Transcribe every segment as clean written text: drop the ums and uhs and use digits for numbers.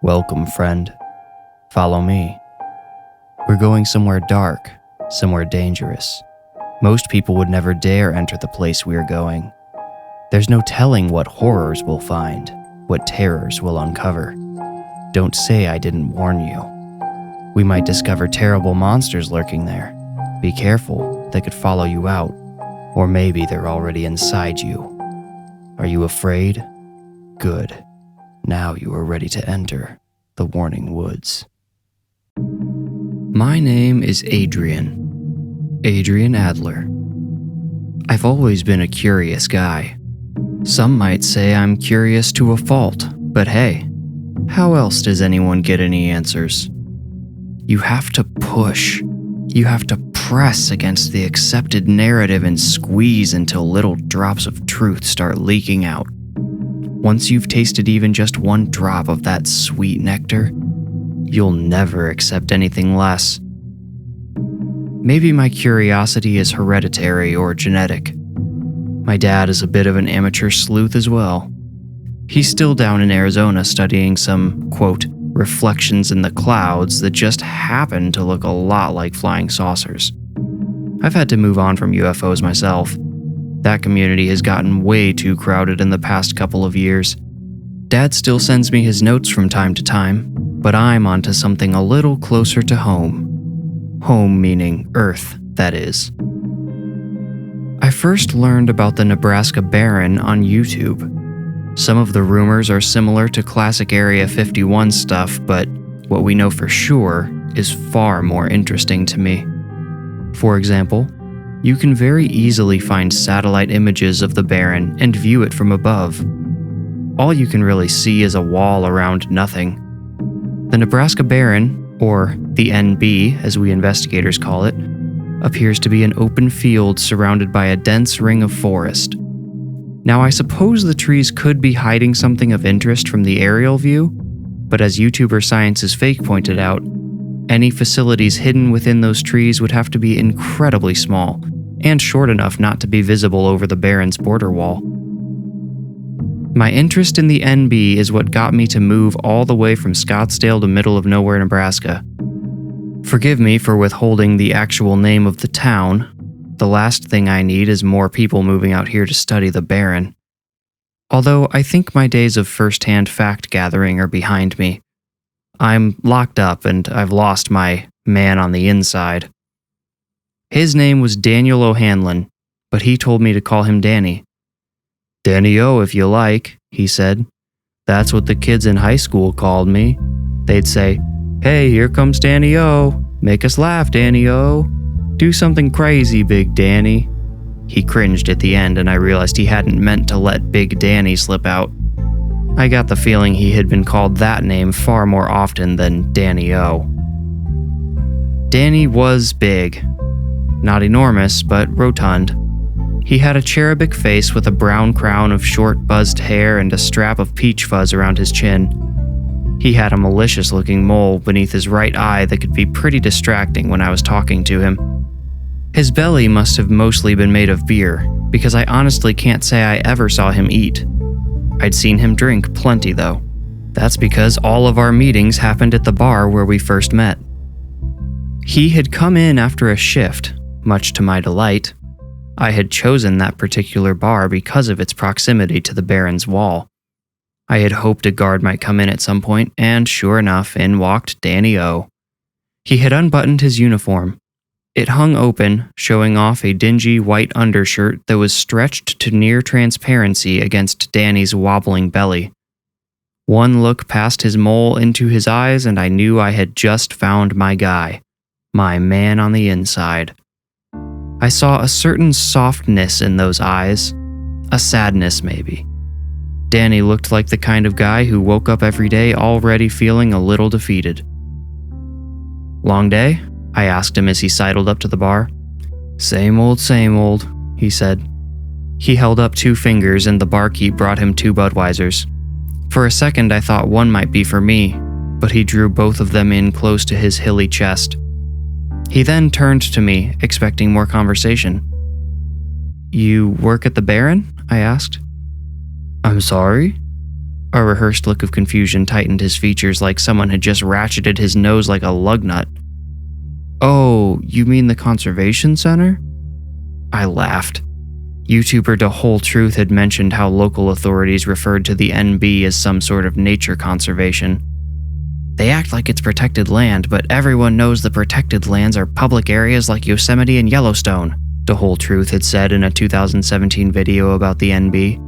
Welcome, friend. Follow me. We're going somewhere dark, somewhere dangerous. Most people would never dare enter the place we're going. There's no telling what horrors we'll find, what terrors we'll uncover. Don't say I didn't warn you. We might discover terrible monsters lurking there. Be careful, they could follow you out. Or maybe they're already inside you. Are you afraid? Good. Now you are ready to enter the Warning Woods. My name is Adrian Adler. I've always been a curious guy. Some might say I'm curious to a fault, but hey, how else does anyone get any answers? You have to push. You have to press against the accepted narrative and squeeze until little drops of truth start leaking out. Once you've tasted even just one drop of that sweet nectar, you'll never accept anything less. Maybe my curiosity is hereditary or genetic. My dad is a bit of an amateur sleuth as well. He's still down in Arizona studying some, quote, reflections in the clouds that just happen to look a lot like flying saucers. I've had to move on from UFOs myself. That community has gotten way too crowded in the past couple of years. Dad still sends me his notes from time to time, but I'm onto something a little closer to home. Home meaning Earth, that is. I first learned about the Nebraska Barren on YouTube. Some of the rumors are similar to classic Area 51 stuff, but what we know for sure is far more interesting to me. For example, you can very easily find satellite images of the Barren and view it from above. All you can really see is a wall around nothing. The Nebraska Barren, or the NB as we investigators call it, appears to be an open field surrounded by a dense ring of forest. Now I suppose the trees could be hiding something of interest from the aerial view, but as YouTuber Science is Fake pointed out, any facilities hidden within those trees would have to be incredibly small and short enough not to be visible over the Barren's border wall. My interest in the NB is what got me to move all the way from Scottsdale to middle of nowhere, Nebraska. Forgive me for withholding the actual name of the town. The last thing I need is more people moving out here to study the Barren. Although I think my days of first-hand fact gathering are behind me. I'm locked up and I've lost my man on the inside. His name was Daniel O'Hanlon, but he told me to call him Danny. Danny O if you like, he said. That's what the kids in high school called me. They'd say, "Hey, here comes Danny O. Make us laugh, Danny O. Do something crazy, Big Danny." He cringed at the end and I realized he hadn't meant to let Big Danny slip out. I got the feeling he had been called that name far more often than Danny O. Danny was big. Not enormous, but rotund. He had a cherubic face with a brown crown of short, buzzed hair and a strap of peach fuzz around his chin. He had a malicious-looking mole beneath his right eye that could be pretty distracting when I was talking to him. His belly must have mostly been made of beer, because I honestly can't say I ever saw him eat. I'd seen him drink plenty, though. That's because all of our meetings happened at the bar where we first met. He had come in after a shift, much to my delight. I had chosen that particular bar because of its proximity to the Barren's wall. I had hoped a guard might come in at some point, and sure enough, in walked Danny O. He had unbuttoned his uniform. It hung open, showing off a dingy white undershirt that was stretched to near transparency against Danny's wobbling belly. One look past his mole into his eyes and I knew I had just found my guy, my man on the inside. I saw a certain softness in those eyes, a sadness maybe. Danny looked like the kind of guy who woke up every day already feeling a little defeated. "Long day?" I asked him as he sidled up to the bar. Same old, he said. He held up 2 fingers and the barkeep brought him 2 Budweisers. For a second I thought one might be for me, but he drew both of them in close to his hilly chest. He then turned to me, expecting more conversation. "You work at the Barren?" I asked. "I'm sorry?" A rehearsed look of confusion tightened his features like someone had just ratcheted his nose like a lug nut. "Oh, you mean the conservation center?" I laughed. YouTuber The Whole Truth had mentioned how local authorities referred to the NB as some sort of nature conservation. "They act like it's protected land, but everyone knows the protected lands are public areas like Yosemite and Yellowstone," The Whole Truth had said in a 2017 video about the NB.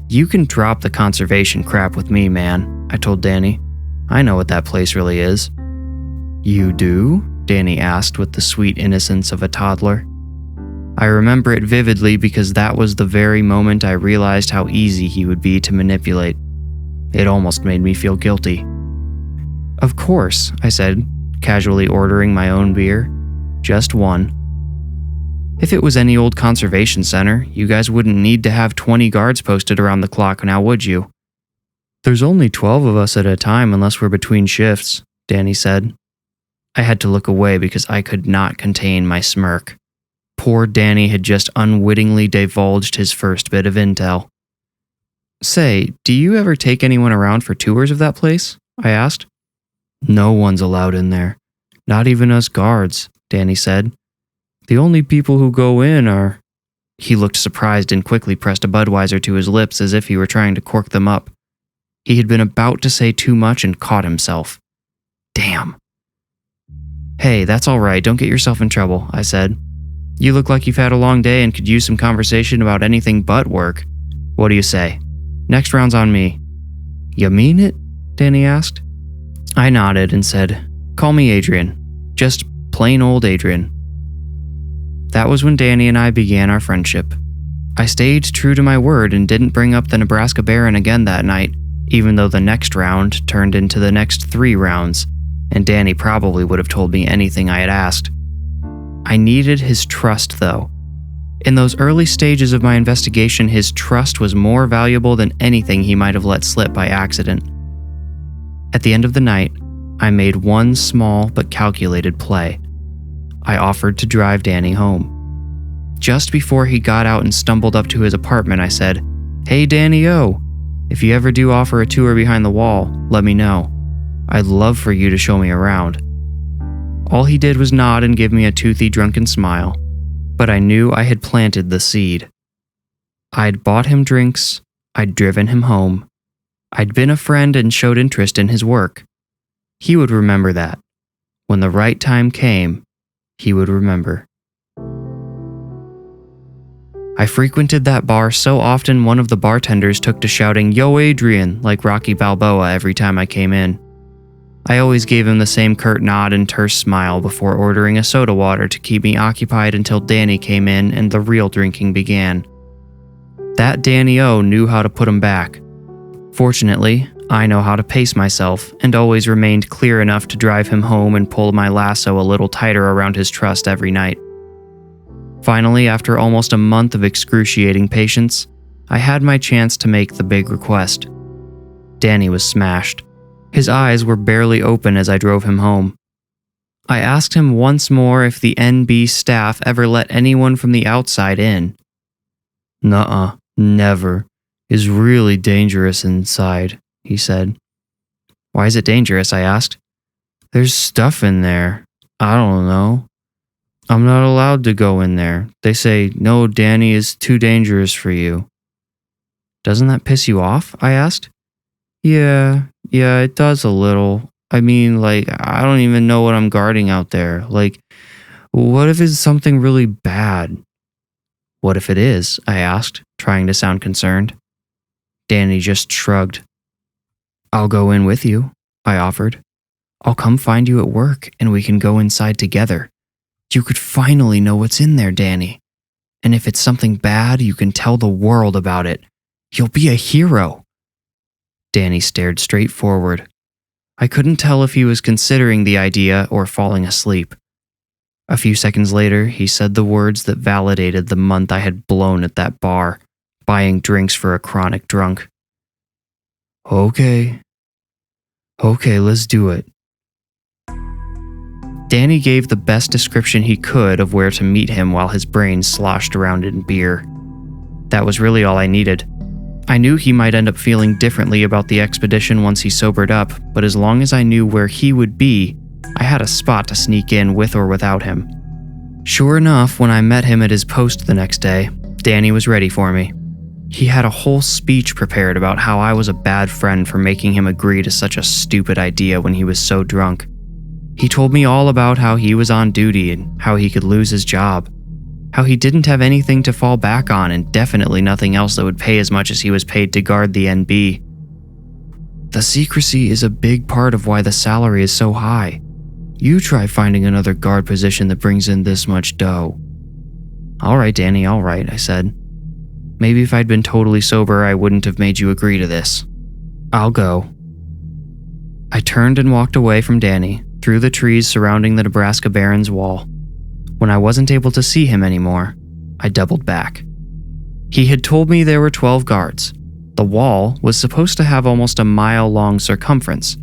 "You can drop the conservation crap with me, man," I told Danny. "I know what that place really is." "You do?" Danny asked with the sweet innocence of a toddler. I remember it vividly because that was the very moment I realized how easy he would be to manipulate. It almost made me feel guilty. "Of course," I said, casually ordering my own beer. Just one. "If it was any old conservation center, you guys wouldn't need to have 20 guards posted around the clock now, would you?" "There's only 12 of us at a time unless we're between shifts," Danny said. I had to look away because I could not contain my smirk. Poor Danny had just unwittingly divulged his first bit of intel. "Say, do you ever take anyone around for tours of that place?" I asked. "No one's allowed in there. Not even us guards," Danny said. "The only people who go in are..." He looked surprised and quickly pressed a Budweiser to his lips as if he were trying to cork them up. He had been about to say too much and caught himself. Damn. "Hey, that's all right. Don't get yourself in trouble," I said. "You look like you've had a long day and could use some conversation about anything but work. What do you say? Next round's on me." "You mean it?" Danny asked. I nodded and said, "Call me Adrian. Just plain old Adrian." That was when Danny and I began our friendship. I stayed true to my word and didn't bring up the Nebraska Baron again that night, even though the next round turned into the next 3 rounds, and Danny probably would have told me anything I had asked. I needed his trust, though. In those early stages of my investigation, his trust was more valuable than anything he might have let slip by accident. At the end of the night, I made one small but calculated play. I offered to drive Danny home. Just before he got out and stumbled up to his apartment, I said, "Hey Danny-O, if you ever do offer a tour behind the wall, let me know. I'd love for you to show me around." All he did was nod and give me a toothy, drunken smile, but I knew I had planted the seed. I'd bought him drinks, I'd driven him home, I'd been a friend and showed interest in his work. He would remember that. When the right time came, he would remember. I frequented that bar so often one of the bartenders took to shouting, "Yo Adrian," like Rocky Balboa every time I came in. I always gave him the same curt nod and terse smile before ordering a soda water to keep me occupied until Danny came in and the real drinking began. That Danny-O knew how to put him back. Fortunately, I know how to pace myself and always remained clear enough to drive him home and pull my lasso a little tighter around his trust every night. Finally, after almost a month of excruciating patience, I had my chance to make the big request. Danny was smashed. His eyes were barely open as I drove him home. I asked him once more if the NB staff ever let anyone from the outside in. "Nuh-uh, never. It's really dangerous inside," he said. "Why is it dangerous?" I asked. "There's stuff in there. I don't know. I'm not allowed to go in there. They say, 'No, Danny is too dangerous for you.'" "Doesn't that piss you off?" I asked. Yeah, it does a little. I mean, I don't even know what I'm guarding out there. What if it's something really bad?" "What if it is?" I asked, trying to sound concerned. Danny just shrugged. "I'll go in with you," I offered. "I'll come find you at work and we can go inside together. You could finally know what's in there, Danny. And if it's something bad, you can tell the world about it. You'll be a hero." Danny stared straight forward. I couldn't tell if he was considering the idea or falling asleep. A few seconds later, he said the words that validated the month I had blown at that bar, buying drinks for a chronic drunk. Okay, let's do it." Danny gave the best description he could of where to meet him while his brain sloshed around in beer. That was really all I needed. I knew he might end up feeling differently about the expedition once he sobered up, but as long as I knew where he would be, I had a spot to sneak in with or without him. Sure enough, when I met him at his post the next day, Danny was ready for me. He had a whole speech prepared about how I was a bad friend for making him agree to such a stupid idea when he was so drunk. He told me all about how he was on duty and how he could lose his job, how he didn't have anything to fall back on and definitely nothing else that would pay as much as he was paid to guard the NB. The secrecy is a big part of why the salary is so high. You try finding another guard position that brings in this much dough. All right, Danny, all right, I said. Maybe if I'd been totally sober, I wouldn't have made you agree to this. I'll go. I turned and walked away from Danny, through the trees surrounding the Nebraska Barrens wall. When I wasn't able to see him anymore, I doubled back. He had told me there were 12 guards. The wall was supposed to have almost a mile-long circumference,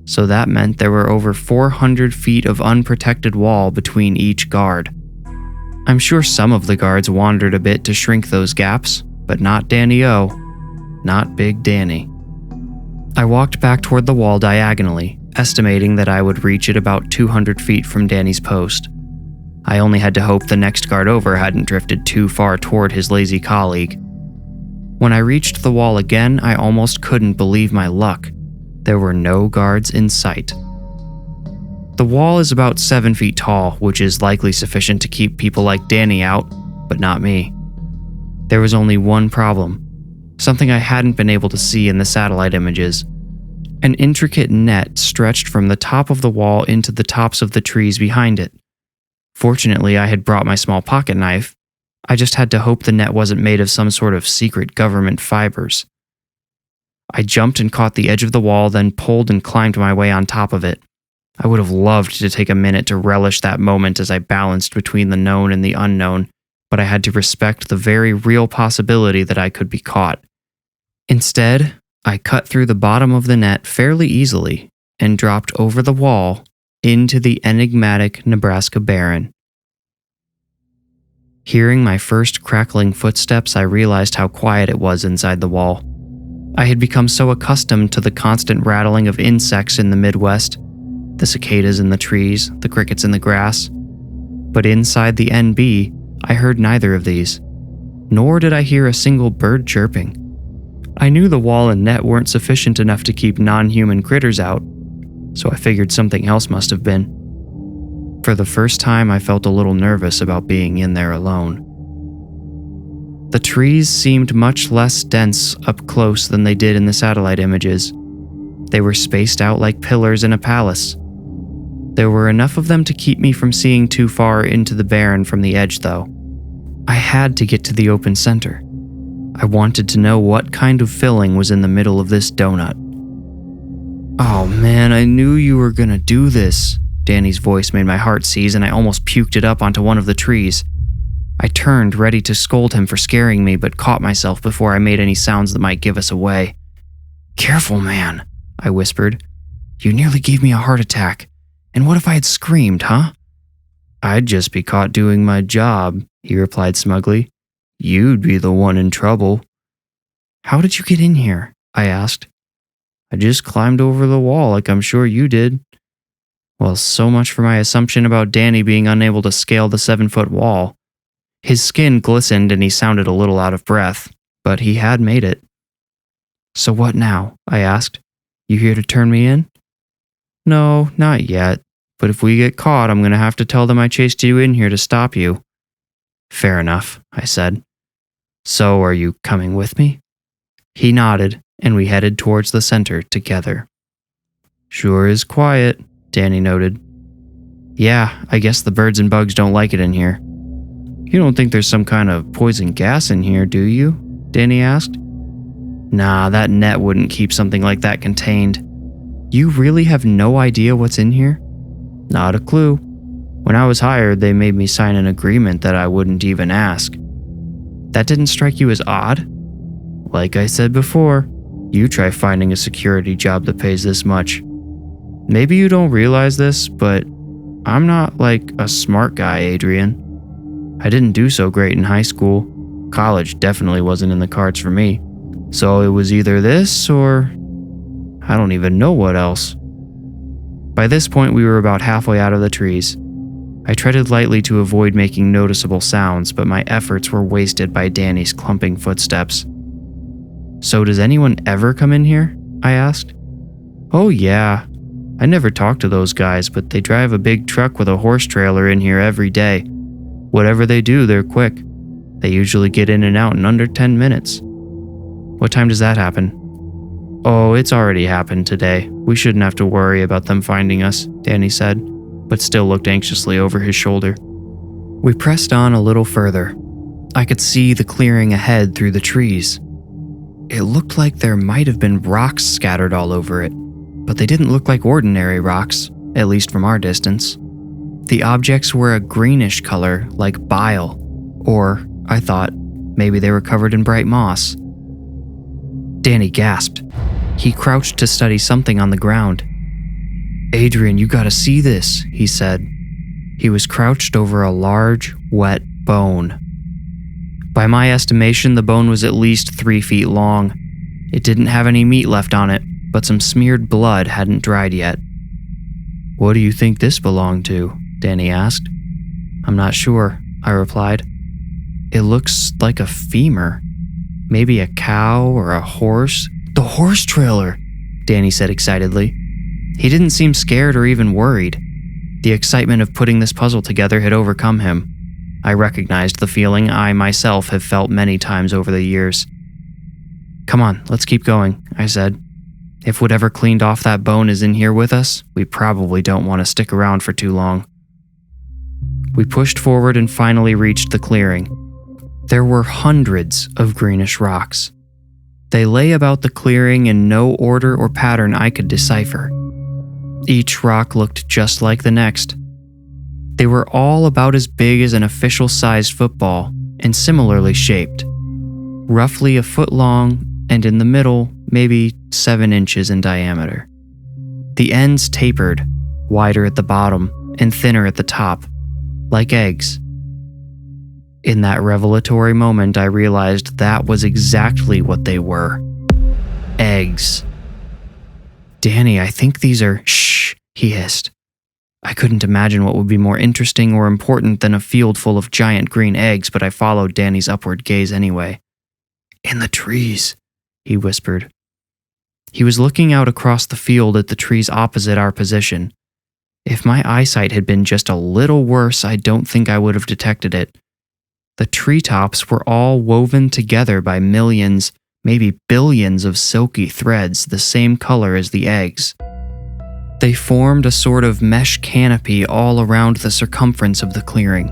so that meant there were over 400 feet of unprotected wall between each guard. I'm sure some of the guards wandered a bit to shrink those gaps, but not Danny O. Not Big Danny. I walked back toward the wall diagonally, estimating that I would reach it about 200 feet from Danny's post. I only had to hope the next guard over hadn't drifted too far toward his lazy colleague. When I reached the wall again, I almost couldn't believe my luck. There were no guards in sight. The wall is about 7 feet tall, which is likely sufficient to keep people like Danny out, but not me. There was only one problem, something I hadn't been able to see in the satellite images. An intricate net stretched from the top of the wall into the tops of the trees behind it. Fortunately, I had brought my small pocket knife. I just had to hope the net wasn't made of some sort of secret government fibers. I jumped and caught the edge of the wall, then pulled and climbed my way on top of it. I would have loved to take a minute to relish that moment as I balanced between the known and the unknown, but I had to respect the very real possibility that I could be caught. Instead, I cut through the bottom of the net fairly easily and dropped over the wall into the enigmatic Nebraska Barren. Hearing my first crackling footsteps, I realized how quiet it was inside the wall. I had become so accustomed to the constant rattling of insects in the Midwest, the cicadas in the trees, the crickets in the grass. But inside the NB, I heard neither of these, nor did I hear a single bird chirping. I knew the wall and net weren't sufficient enough to keep non-human critters out, so I figured something else must have been. For the first time, I felt a little nervous about being in there alone. The trees seemed much less dense up close than they did in the satellite images. They were spaced out like pillars in a palace. There were enough of them to keep me from seeing too far into the barren from the edge, though. I had to get to the open center. I wanted to know what kind of filling was in the middle of this donut. Oh man, I knew you were gonna do this. Danny's voice made my heart seize and I almost puked it up onto one of the trees. I turned, ready to scold him for scaring me, but caught myself before I made any sounds that might give us away. Careful, man, I whispered. You nearly gave me a heart attack. And what if I had screamed, huh? I'd just be caught doing my job, he replied smugly. You'd be the one in trouble. How did you get in here? I asked. I just climbed over the wall like I'm sure you did. Well, so much for my assumption about Danny being unable to scale the 7-foot wall. His skin glistened and he sounded a little out of breath, but he had made it. So what now? I asked. You here to turn me in? No, not yet. But if we get caught, I'm going to have to tell them I chased you in here to stop you. Fair enough, I said. So are you coming with me? He nodded, and we headed towards the center together. Sure is quiet, Danny noted. Yeah, I guess the birds and bugs don't like it in here. You don't think there's some kind of poison gas in here, do you? Danny asked. Nah, that net wouldn't keep something like that contained. You really have no idea what's in here? Not a clue. When I was hired, they made me sign an agreement that I wouldn't even ask. That didn't strike you as odd? Like I said before, you try finding a security job that pays this much. Maybe you don't realize this, but I'm not like a smart guy, Adrian. I didn't do so great in high school. College definitely wasn't in the cards for me. So it was either this or I don't even know what else. By this point, we were about halfway out of the trees. I treaded lightly to avoid making noticeable sounds, but my efforts were wasted by Danny's clumping footsteps. So does anyone ever come in here? I asked. Oh yeah. I never talk to those guys, but they drive a big truck with a horse trailer in here every day. Whatever they do, they're quick. They usually get in and out in under 10 minutes. What time does that happen? Oh, it's already happened today. We shouldn't have to worry about them finding us, Danny said, but still looked anxiously over his shoulder. We pressed on a little further. I could see the clearing ahead through the trees. It looked like there might have been rocks scattered all over it, but they didn't look like ordinary rocks, at least from our distance. The objects were a greenish color, like bile, or, I thought, maybe they were covered in bright moss. Danny gasped. He crouched to study something on the ground. Adrian, you gotta see this, he said. He was crouched over a large, wet bone. By my estimation, the bone was at least 3 feet long. It didn't have any meat left on it, but some smeared blood hadn't dried yet. What do you think this belonged to? Danny asked. I'm not sure, I replied. It looks like a femur. Maybe a cow or a horse. The horse trailer, Danny said excitedly. He didn't seem scared or even worried. The excitement of putting this puzzle together had overcome him. I recognized the feeling I myself have felt many times over the years. Come on, let's keep going, I said. If whatever cleaned off that bone is in here with us, we probably don't want to stick around for too long. We pushed forward and finally reached the clearing. There were hundreds of greenish rocks. They lay about the clearing in no order or pattern I could decipher. Each rock looked just like the next. They were all about as big as an official-sized football and similarly shaped. Roughly a foot long and in the middle, maybe 7 inches in diameter. The ends tapered, wider at the bottom and thinner at the top, like eggs. In that revelatory moment, I realized that was exactly what they were. Eggs. Danny, I think these are… Shh, he hissed. I couldn't imagine what would be more interesting or important than a field full of giant green eggs, but I followed Danny's upward gaze anyway. In the trees, he whispered. He was looking out across the field at the trees opposite our position. If my eyesight had been just a little worse, I don't think I would have detected it. The treetops were all woven together by millions, maybe billions of silky threads the same color as the eggs. They formed a sort of mesh canopy all around the circumference of the clearing.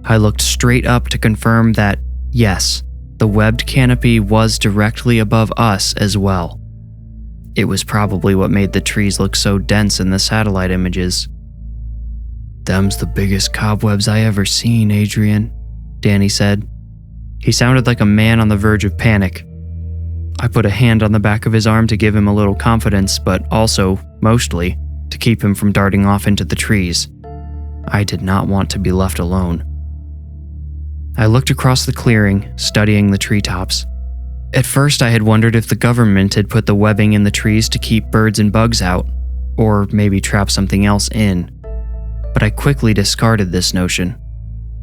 I looked straight up to confirm that, yes, the webbed canopy was directly above us as well. It was probably what made the trees look so dense in the satellite images. Them's the biggest cobwebs I ever seen, Adrian, Danny said. He sounded like a man on the verge of panic. I put a hand on the back of his arm to give him a little confidence, but also, mostly, to keep him from darting off into the trees. I did not want to be left alone. I looked across the clearing, studying the treetops. At first, I had wondered if the government had put the webbing in the trees to keep birds and bugs out, or maybe trap something else in. But I quickly discarded this notion.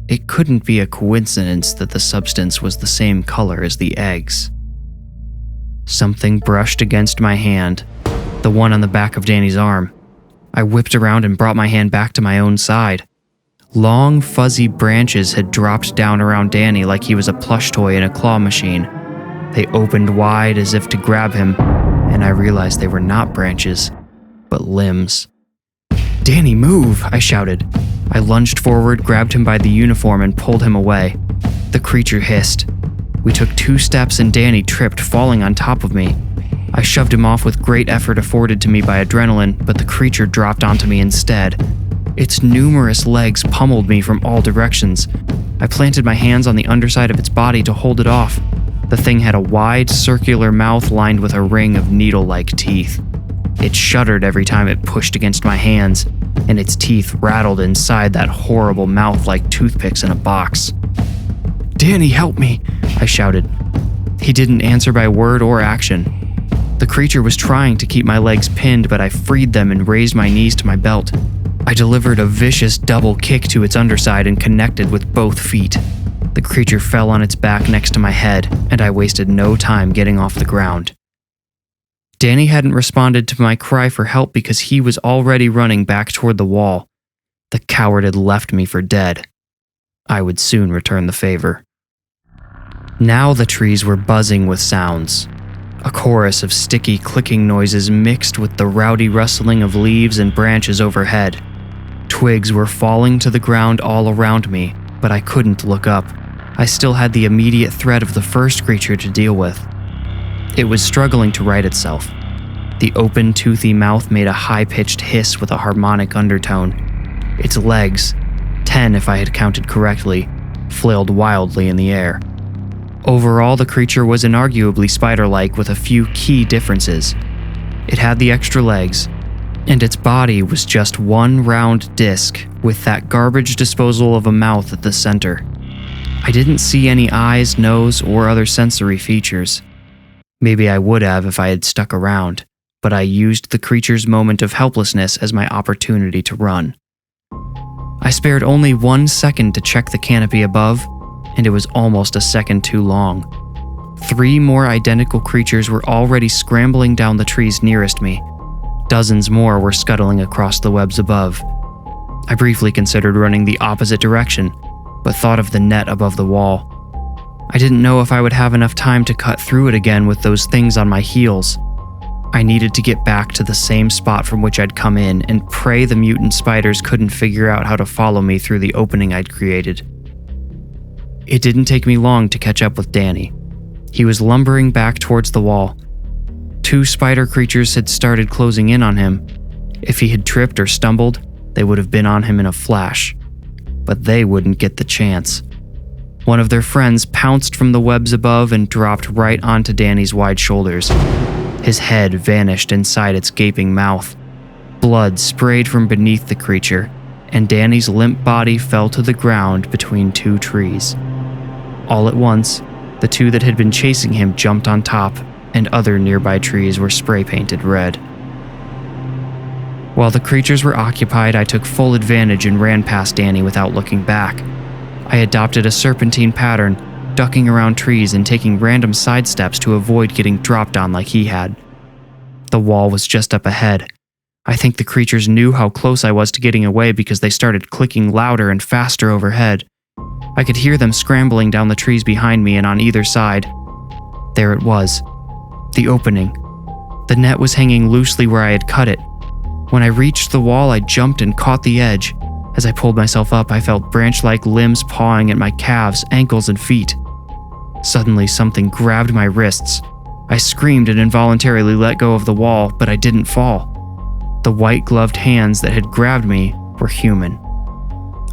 It couldn't be a coincidence that the substance was the same color as the eggs. Something brushed against my hand, the one on the back of Danny's arm. I whipped around and brought my hand back to my own side. Long, fuzzy branches had dropped down around Danny like he was a plush toy in a claw machine. They opened wide as if to grab him, and I realized they were not branches, but limbs. Danny, move! I shouted. I lunged forward, grabbed him by the uniform, and pulled him away. The creature hissed. We took 2 steps and Danny tripped, falling on top of me. I shoved him off with great effort afforded to me by adrenaline, but the creature dropped onto me instead. Its numerous legs pummeled me from all directions. I planted my hands on the underside of its body to hold it off. The thing had a wide, circular mouth lined with a ring of needle-like teeth. It shuddered every time it pushed against my hands, and its teeth rattled inside that horrible mouth like toothpicks in a box. Danny, help me, I shouted. He didn't answer by word or action. The creature was trying to keep my legs pinned, but I freed them and raised my knees to my belt. I delivered a vicious double kick to its underside and connected with both feet. The creature fell on its back next to my head, and I wasted no time getting off the ground. Danny hadn't responded to my cry for help because he was already running back toward the wall. The coward had left me for dead. I would soon return the favor. Now the trees were buzzing with sounds. A chorus of sticky clicking noises mixed with the rowdy rustling of leaves and branches overhead. Twigs were falling to the ground all around me, but I couldn't look up. I still had the immediate threat of the first creature to deal with. It was struggling to right itself. The open, toothy mouth made a high-pitched hiss with a harmonic undertone. Its legs, 10 if I had counted correctly, flailed wildly in the air. Overall, the creature was inarguably spider-like with a few key differences. It had the extra legs, and its body was just one round disc with that garbage disposal of a mouth at the center. I didn't see any eyes, nose, or other sensory features. Maybe I would have if I had stuck around, but I used the creature's moment of helplessness as my opportunity to run. I spared only 1 second to check the canopy above, and it was almost a second too long. 3 more identical creatures were already scrambling down the trees nearest me. Dozens more were scuttling across the webs above. I briefly considered running the opposite direction, but thought of the net above the wall. I didn't know if I would have enough time to cut through it again with those things on my heels. I needed to get back to the same spot from which I'd come in and pray the mutant spiders couldn't figure out how to follow me through the opening I'd created. It didn't take me long to catch up with Danny. He was lumbering back towards the wall. 2 spider creatures had started closing in on him. If he had tripped or stumbled, they would have been on him in a flash. But they wouldn't get the chance. One of their friends pounced from the webs above and dropped right onto Danny's wide shoulders. His head vanished inside its gaping mouth. Blood sprayed from beneath the creature, and Danny's limp body fell to the ground between 2 trees. All at once, the 2 that had been chasing him jumped on top, and other nearby trees were spray-painted red. While the creatures were occupied, I took full advantage and ran past Danny without looking back. I adopted a serpentine pattern, ducking around trees and taking random sidesteps to avoid getting dropped on like he had. The wall was just up ahead. I think the creatures knew how close I was to getting away because they started clicking louder and faster overhead. I could hear them scrambling down the trees behind me and on either side. There it was. The opening. The net was hanging loosely where I had cut it. When I reached the wall, I jumped and caught the edge. As I pulled myself up, I felt branch-like limbs pawing at my calves, ankles, and feet. Suddenly, something grabbed my wrists. I screamed and involuntarily let go of the wall, but I didn't fall. The white-gloved hands that had grabbed me were human.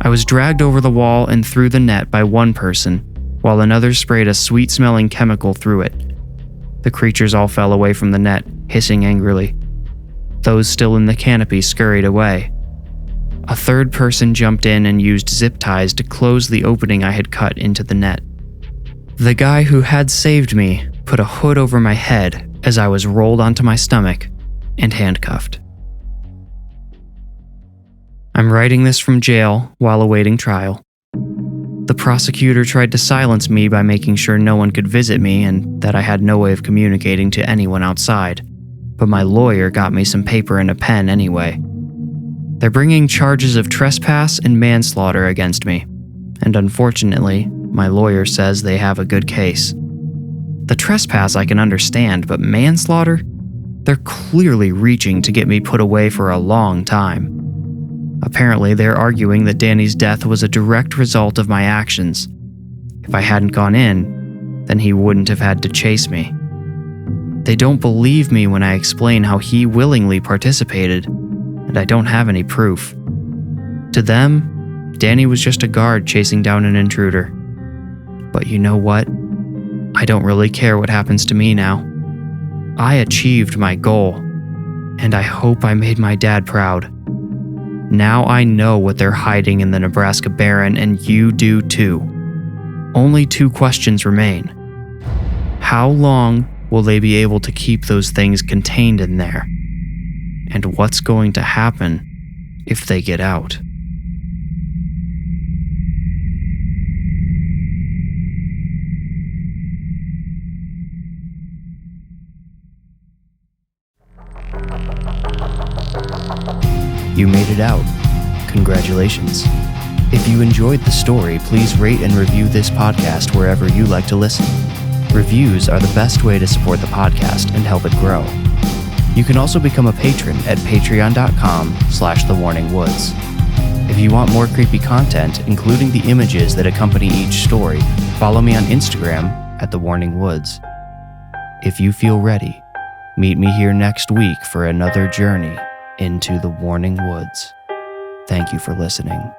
I was dragged over the wall and through the net by one person, while another sprayed a sweet-smelling chemical through it. The creatures all fell away from the net, hissing angrily. Those still in the canopy scurried away. A third person jumped in and used zip ties to close the opening I had cut into the net. The guy who had saved me put a hood over my head as I was rolled onto my stomach and handcuffed. I'm writing this from jail while awaiting trial. The prosecutor tried to silence me by making sure no one could visit me and that I had no way of communicating to anyone outside, but my lawyer got me some paper and a pen anyway. They're bringing charges of trespass and manslaughter against me, and unfortunately, my lawyer says they have a good case. The trespass I can understand, but manslaughter? They're clearly reaching to get me put away for a long time. Apparently, they're arguing that Danny's death was a direct result of my actions. If I hadn't gone in, then he wouldn't have had to chase me. They don't believe me when I explain how he willingly participated, and I don't have any proof. To them, Danny was just a guard chasing down an intruder. But you know what? I don't really care what happens to me now. I achieved my goal, and I hope I made my dad proud. Now I know what they're hiding in the Nebraska Barren, and you do too. Only 2 questions remain. How long will they be able to keep those things contained in there? And what's going to happen if they get out? You made it out. Congratulations. If you enjoyed the story, please rate and review this podcast wherever you like to listen. Reviews are the best way to support the podcast and help it grow. You can also become a patron at patreon.com/thewarningwoods. If you want more creepy content, including the images that accompany each story, follow me on Instagram at thewarningwoods. If you feel ready, meet me here next week for another journey into the Warning Woods. Thank you for listening.